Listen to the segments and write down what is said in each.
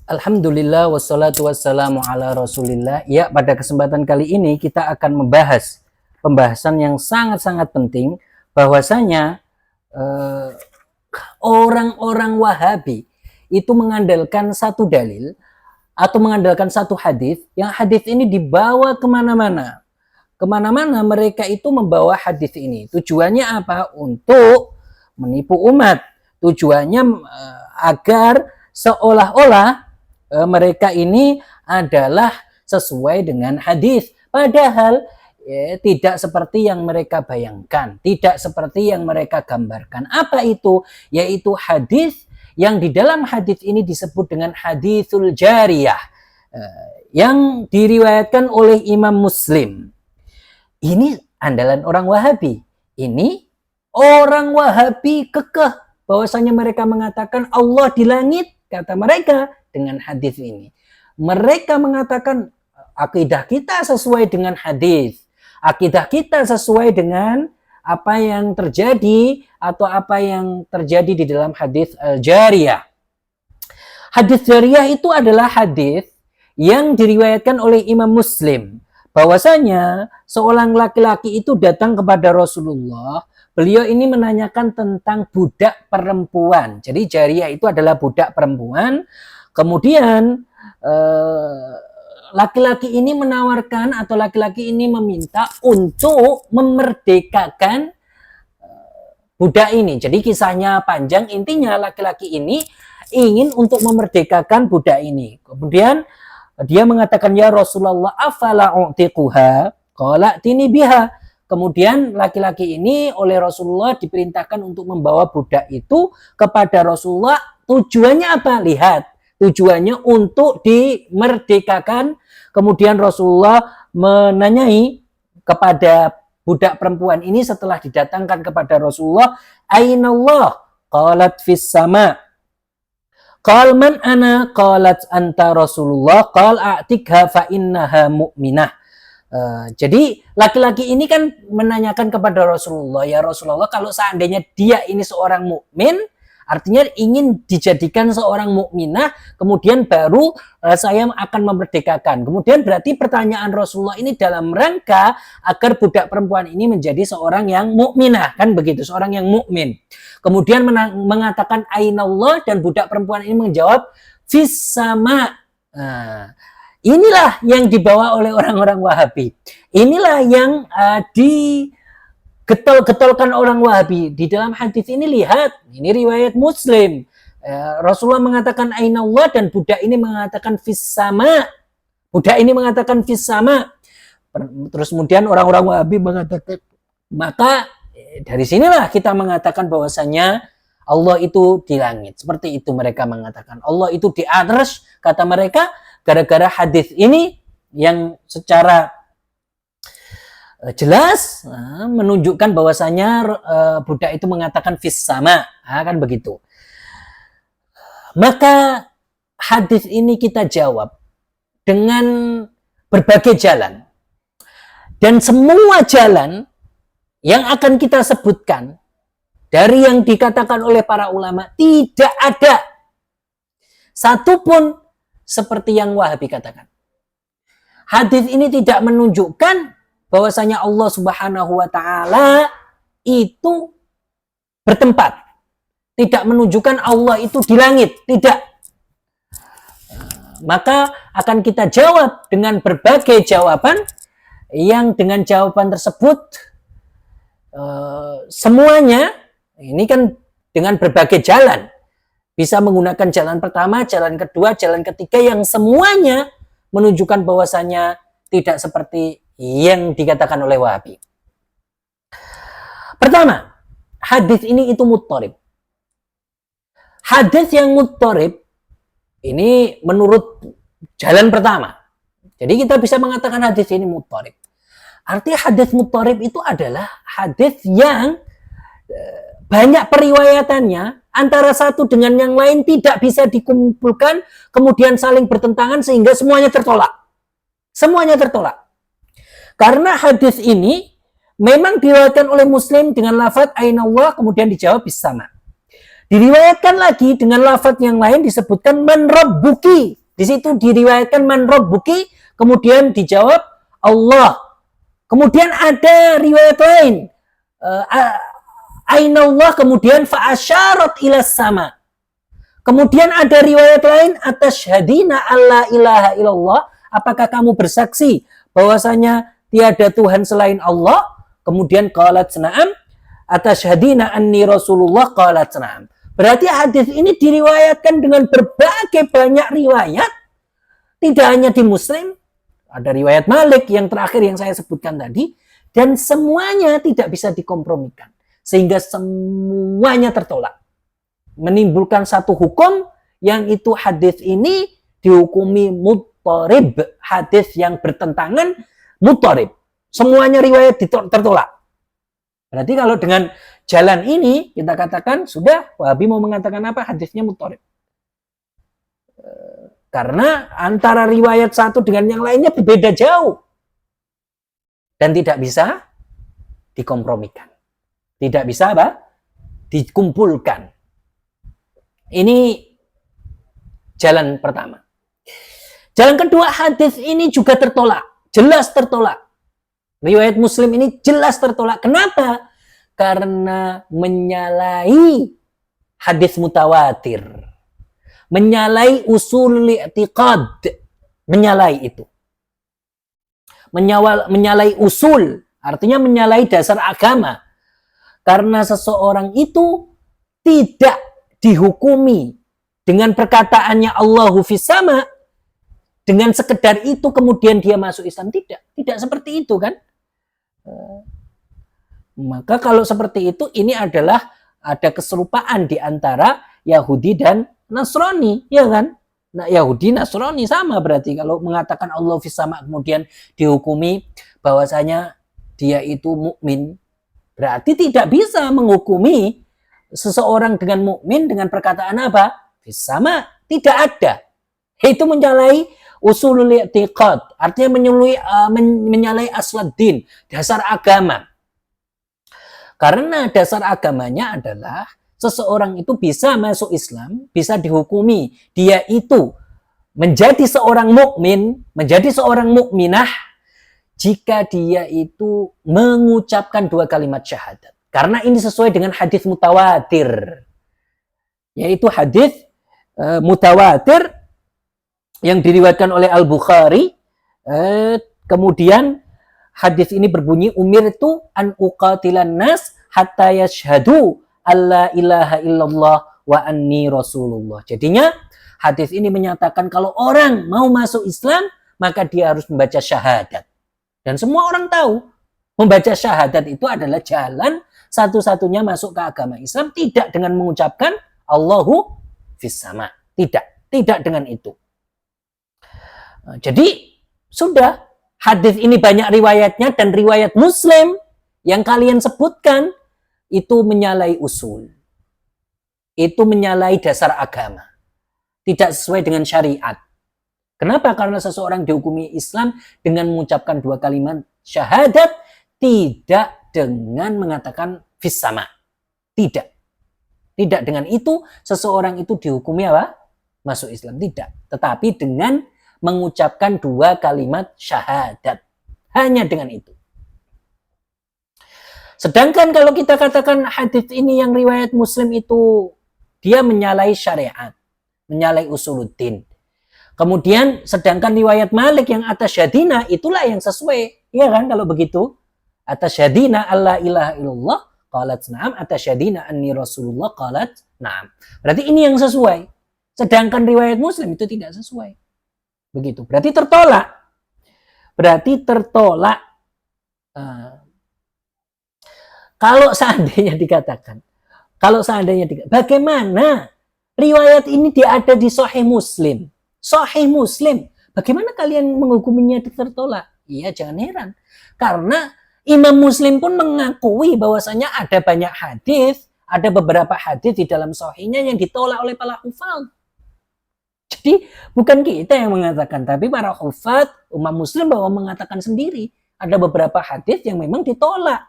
Alhamdulillah wassalatu wassalamu ala rasulillah. Ya, pada kesempatan kali ini kita akan membahas pembahasan yang sangat-sangat penting, bahwasanya orang-orang Wahabi itu mengandalkan satu dalil atau mengandalkan satu hadis, yang hadis ini dibawa kemana-mana. Kemana-mana mereka itu membawa hadis ini. Tujuannya apa? Untuk menipu umat. Tujuannya agar seolah-olah mereka ini adalah sesuai dengan hadis, padahal tidak seperti yang mereka bayangkan, tidak seperti yang mereka gambarkan. Apa itu? Yaitu hadis yang di dalam hadis ini disebut dengan hadisul jariyah, yang diriwayatkan oleh Imam Muslim. Ini andalan orang Wahabi. Ini orang Wahabi kekeh bahwasanya mereka mengatakan Allah di langit, kata mereka, dengan hadis ini. Mereka mengatakan akidah kita sesuai dengan hadis. Akidah kita sesuai dengan apa yang terjadi atau apa yang terjadi di dalam hadis al-jariyah. Hadis jariyah itu adalah hadis yang diriwayatkan oleh Imam Muslim, bahwasanya seorang laki-laki itu datang kepada Rasulullah. Beliau ini menanyakan tentang budak perempuan. Jadi jariyah itu adalah budak perempuan. Kemudian laki-laki ini menawarkan atau laki-laki ini meminta untuk memerdekakan budak ini. Jadi kisahnya panjang, intinya laki-laki ini ingin untuk memerdekakan budak ini. Kemudian dia mengatakan, ya Rasulullah, afala u'tiquha? Qala tini biha. Kemudian laki-laki ini oleh Rasulullah diperintahkan untuk membawa budak itu kepada Rasulullah. Tujuannya apa? Lihat. Tujuannya untuk dimerdekakan. Kemudian Rasulullah menanyai kepada budak perempuan ini setelah didatangkan kepada Rasulullah, Ainallah? Qalat fis sama. Qal man ana? Qalat anta Rasulullah. Qal a'tikha fa innaha mu'minah. Jadi laki-laki ini kan menanyakan kepada Rasulullah, ya Rasulullah, kalau seandainya dia ini seorang mukmin, artinya ingin dijadikan seorang mukminah, kemudian baru saya akan memerdekakan. Kemudian berarti pertanyaan Rasulullah ini dalam rangka agar budak perempuan ini menjadi seorang yang mukminah, kan begitu, seorang yang mukmin. Kemudian mengatakan Ainallah, dan budak perempuan ini menjawab fis sama. Inilah yang dibawa oleh orang-orang Wahabi. Inilah yang getol-getolkan orang Wahabi. Di dalam hadis ini, lihat, ini riwayat Muslim. Rasulullah mengatakan Ainallah, dan budak ini mengatakan fis sama. Budak ini mengatakan fis sama. Terus kemudian orang-orang Wahabi mengatakan, maka dari sinilah kita mengatakan bahwasanya Allah itu di langit. Seperti itu mereka mengatakan. Allah itu di arsy, kata mereka, gara-gara hadis ini yang secara jelas menunjukkan bahwasanya budak itu mengatakan fis sama, kan begitu. Maka hadis ini kita jawab dengan berbagai jalan, dan semua jalan yang akan kita sebutkan dari yang dikatakan oleh para ulama, tidak ada satupun seperti yang Wahabi katakan. Hadis ini tidak menunjukkan bahwasanya Allah Subhanahu wa taala itu bertempat. Tidak menunjukkan Allah itu di langit, tidak. Maka akan kita jawab dengan berbagai jawaban, yang dengan jawaban tersebut semuanya ini kan dengan berbagai jalan. Bisa menggunakan jalan pertama, jalan kedua, jalan ketiga, yang semuanya menunjukkan bahwasanya tidak seperti yang dikatakan oleh Wahabi. Pertama, hadis ini itu muttarib. Hadis yang muttarib ini menurut jalan pertama. Jadi kita bisa mengatakan hadis ini muttarib. Artinya hadis muttarib itu adalah hadis yang banyak periwayatannya, antara satu dengan yang lain tidak bisa dikumpulkan, kemudian saling bertentangan sehingga semuanya tertolak. Semuanya tertolak. Karena hadis ini memang diriwayatkan oleh Muslim dengan lafaz Ainallah, kemudian dijawab bis sama. Diriwayatkan lagi dengan lafaz yang lain disebutkan man rabbuki. Di situ diriwayatkan man rabbuki, kemudian dijawab Allah. Kemudian ada riwayat lain, aina Allah, kemudian fa asyarat ila sama. Kemudian ada riwayat lain, atasyhadina alla ilaha illallah, apakah kamu bersaksi bahwasanya tiada Tuhan selain Allah? Kemudian qalat na'am, atasyhadina anni rasulullah, qalat na'am. Berarti hadis ini diriwayatkan dengan berbagai banyak riwayat, tidak hanya di Muslim, ada riwayat Malik yang terakhir yang saya sebutkan tadi, dan semuanya tidak bisa dikompromikan, sehingga semuanya tertolak. Menimbulkan satu hukum yang itu hadis ini dihukumi muttarib, hadis yang bertentangan muttarib. Semuanya riwayat tertolak. Berarti kalau dengan jalan ini kita katakan sudah Wahabi mau mengatakan apa? Hadisnya muttarib. Karena antara riwayat satu dengan yang lainnya berbeda jauh. Dan tidak bisa dikompromikan. Tidak bisa apa? Dikumpulkan. Ini jalan pertama. Jalan kedua, hadis ini juga tertolak. Jelas tertolak. Riwayat Muslim ini jelas tertolak. Kenapa? Karena menyalahi hadis mutawatir. Menyalahi usul i'tiqad. Menyalahi itu. Menyalahi usul. Artinya menyalahi dasar agama. Karena seseorang itu tidak dihukumi dengan perkataannya Allahu fis sama, dengan sekedar itu kemudian dia masuk Islam. Tidak seperti itu kan. Maka kalau seperti itu, ini adalah ada keserupaan di antara Yahudi dan Nasrani, ya kan? Nah, Yahudi Nasrani sama berarti kalau mengatakan Allah fis sama kemudian dihukumi bahwasanya dia itu mukmin, berarti tidak bisa menghukumi seseorang dengan mukmin dengan perkataan apa? Fis sama, tidak ada. Itu menyalahi usulul i'tiqad, artinya menyalahi asladdin, dasar agama. Karena dasar agamanya adalah seseorang itu bisa masuk Islam, bisa dihukumi dia itu menjadi seorang mukmin, menjadi seorang mukminah jika dia itu mengucapkan dua kalimat syahadat. Karena ini sesuai dengan hadis mutawatir, yaitu hadis mutawatir yang diriwayatkan oleh Al-Bukhari. Kemudian hadis ini berbunyi, umirtu an uqatilan nas hatta yashhadu alla ilaha illallah wa anni rasulullah. Jadinya hadis ini menyatakan kalau orang mau masuk Islam maka dia harus membaca syahadat. Dan semua orang tahu membaca syahadat itu adalah jalan satu-satunya masuk ke agama Islam, tidak dengan mengucapkan Allahu fis sama. Tidak dengan itu. Jadi sudah, hadis ini banyak riwayatnya dan riwayat Muslim yang kalian sebutkan itu menyalahi usul. Itu menyalahi dasar agama. Tidak sesuai dengan syariat. Kenapa? Karena seseorang dihukumi Islam dengan mengucapkan dua kalimat syahadat, tidak dengan mengatakan fis sama. Tidak dengan itu seseorang itu dihukumi apa? Masuk Islam. Tidak. Tetapi dengan mengucapkan dua kalimat syahadat. Hanya dengan itu. Sedangkan kalau kita katakan hadis ini yang riwayat Muslim itu dia menyalahi syariat, menyalahi usuluddin. Kemudian sedangkan riwayat Malik yang atasyhadina itulah yang sesuai, ya kan kalau begitu? Atasyhadina alla ilaha illallah qalat na'am, atasyhadina anni rasulullah qalat na'am. Berarti ini yang sesuai. Sedangkan riwayat Muslim itu tidak sesuai. Begitu. Berarti tertolak. Kalau seandainya dikatakan, bagaimana riwayat ini ada di Sahih Muslim? Sahih Muslim. Bagaimana kalian menghukuminya tertolak? Iya, jangan heran. Karena Imam Muslim pun mengakui bahwasanya ada banyak hadis, ada beberapa hadis di dalam sahihnya yang ditolak oleh para hufaz. Jadi bukan kita yang mengatakan, tapi para hufaz umat Muslim bahwa mengatakan sendiri ada beberapa hadis yang memang ditolak.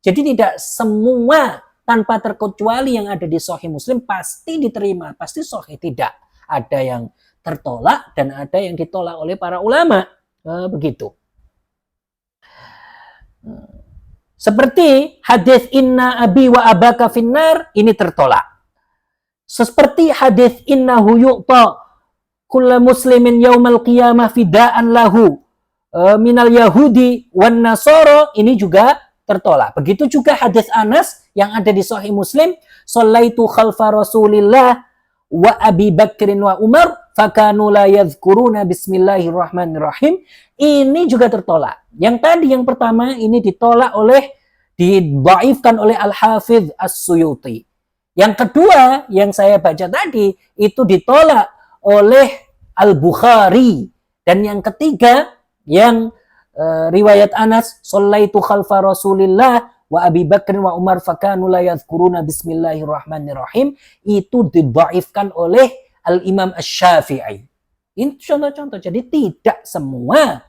Jadi tidak semua tanpa terkecuali yang ada di Sahih Muslim pasti diterima, pasti sahih. Tidak ada yang tertolak dan ada yang ditolak oleh para ulama. Begitu. Seperti hadis inna abi wa abaka finnar, ini tertolak. Seperti hadis innahu yu'ta kulla muslimin yaumal qiyamah fida'an lahu minal yahudi wan nasara, ini juga tertolak. Begitu juga hadis Anas yang ada di Sahih Muslim, shallaitu khalfa Rasulillah wa Abi Bakrin wa Umar fakanu la yadhkuruna bismillahirrahmanirrahim, ini juga tertolak. Yang tadi yang pertama ini ditolak oleh, didhaifkan oleh Al-Hafidz As-Suyuti. Yang kedua yang saya baca tadi itu ditolak oleh Al-Bukhari. Dan yang ketiga yang riwayat Anas, shallaitu khalfa Rasulillah wa Abi Bakr wa Umar fakanu la yadhkuruna bismillahirrahmanirrahim, itu didhaifkan oleh Al-Imam Asy-Syafi'i. Ini contoh-contoh. Jadi tidak semua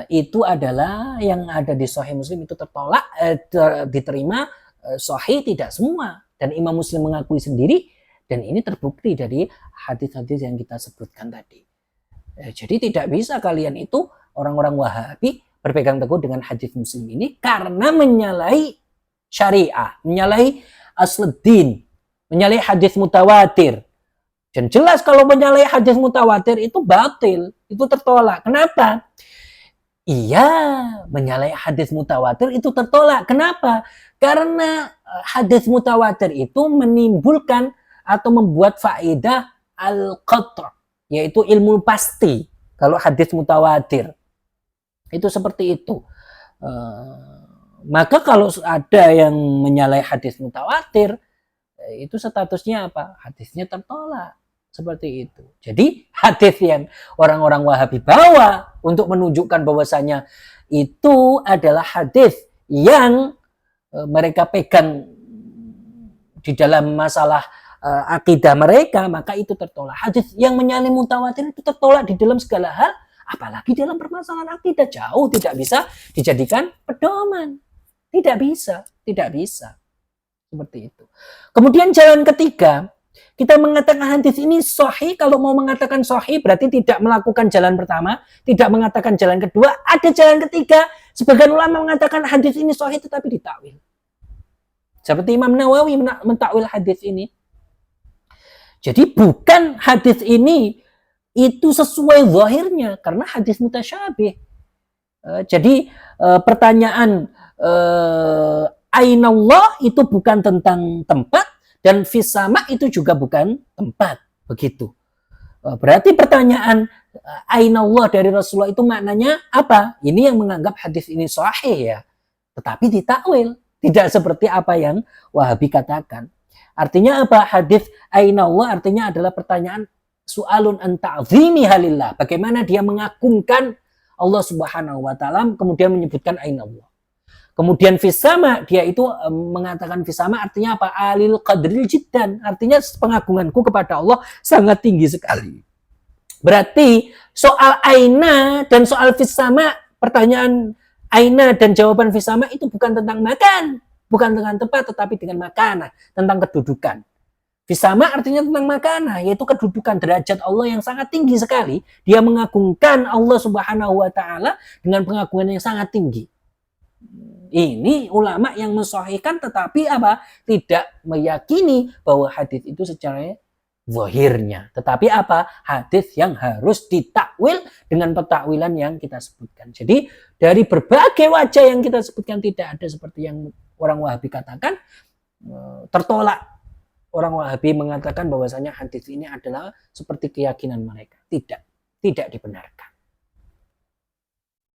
itu adalah yang ada di Sahih Muslim itu tertolak, diterima. Sahih tidak semua. Dan Imam Muslim mengakui sendiri, dan ini terbukti dari hadis-hadis yang kita sebutkan tadi. Jadi tidak bisa kalian itu orang-orang Wahabi berpegang teguh dengan hadis Muslim ini karena menyalahi syariah, menyalahi asluddin, menyalahi hadis mutawatir. Dan jelas kalau menyalahi hadis mutawatir itu batil, itu tertolak. Kenapa? Iya, menyalahi hadis mutawatir itu tertolak. Kenapa? Karena hadis mutawatir itu menimbulkan atau membuat faedah al-qat', yaitu ilmu pasti. Kalau hadis mutawatir itu seperti itu. Maka kalau ada yang menyalahi hadis mutawatir, itu statusnya apa? Hadisnya tertolak. Seperti itu. Jadi hadis yang orang-orang Wahabi bawa untuk menunjukkan bahwasanya itu adalah hadis yang mereka pegang di dalam masalah akidah mereka, maka itu tertolak. Hadis yang menyalahi mutawatir itu tertolak di dalam segala hal, apalagi dalam permasalahan akidah, jauh tidak bisa dijadikan pedoman. Tidak bisa. Seperti itu. Kemudian jalan ketiga, kita mengatakan hadis ini sahih. Kalau mau mengatakan sahih berarti tidak melakukan jalan pertama, tidak mengatakan jalan kedua, ada jalan ketiga. Sebagian ulama mengatakan hadis ini sahih tetapi ditakwil. Seperti Imam Nawawi mentakwil hadis ini. Jadi bukan hadis ini itu sesuai zahirnya karena hadis mutasyabih. Jadi pertanyaan ainallah itu bukan tentang tempat, dan fis sama itu juga bukan tempat, begitu. Berarti pertanyaan ainallah dari Rasulullah itu maknanya apa? Ini yang menganggap hadis ini sahih ya, tetapi ditakwil, tidak seperti apa yang Wahabi katakan. Artinya apa? Hadis ainallah artinya adalah pertanyaan su'alun an ta'zimi halillah. Bagaimana dia mengagungkan Allah Subhanahu wa taala, kemudian menyebutkan ainallah. Kemudian fisama, dia itu mengatakan fisama artinya apa? Alil qadril jiddan. Artinya pengagunganku kepada Allah sangat tinggi sekali. Berarti soal aina dan soal fisama, pertanyaan aina dan jawaban fisama itu bukan tentang makan, bukan tentang tempat, tetapi dengan makanan, tentang kedudukan. Fisama artinya tentang makanan, yaitu kedudukan derajat Allah yang sangat tinggi sekali. Dia mengagungkan Allah Subhanahu wa taala dengan pengagungan yang sangat tinggi. Ini ulama yang mensahihkan tetapi apa? Tidak meyakini bahwa hadis itu secara zahirnya. Tetapi apa? Hadis yang harus ditakwil dengan pentakwilan yang kita sebutkan. Jadi dari berbagai wajah yang kita sebutkan tidak ada seperti yang orang Wahabi katakan tertolak. Orang Wahabi mengatakan bahwasanya hadis ini adalah seperti keyakinan mereka. Tidak dibenarkan.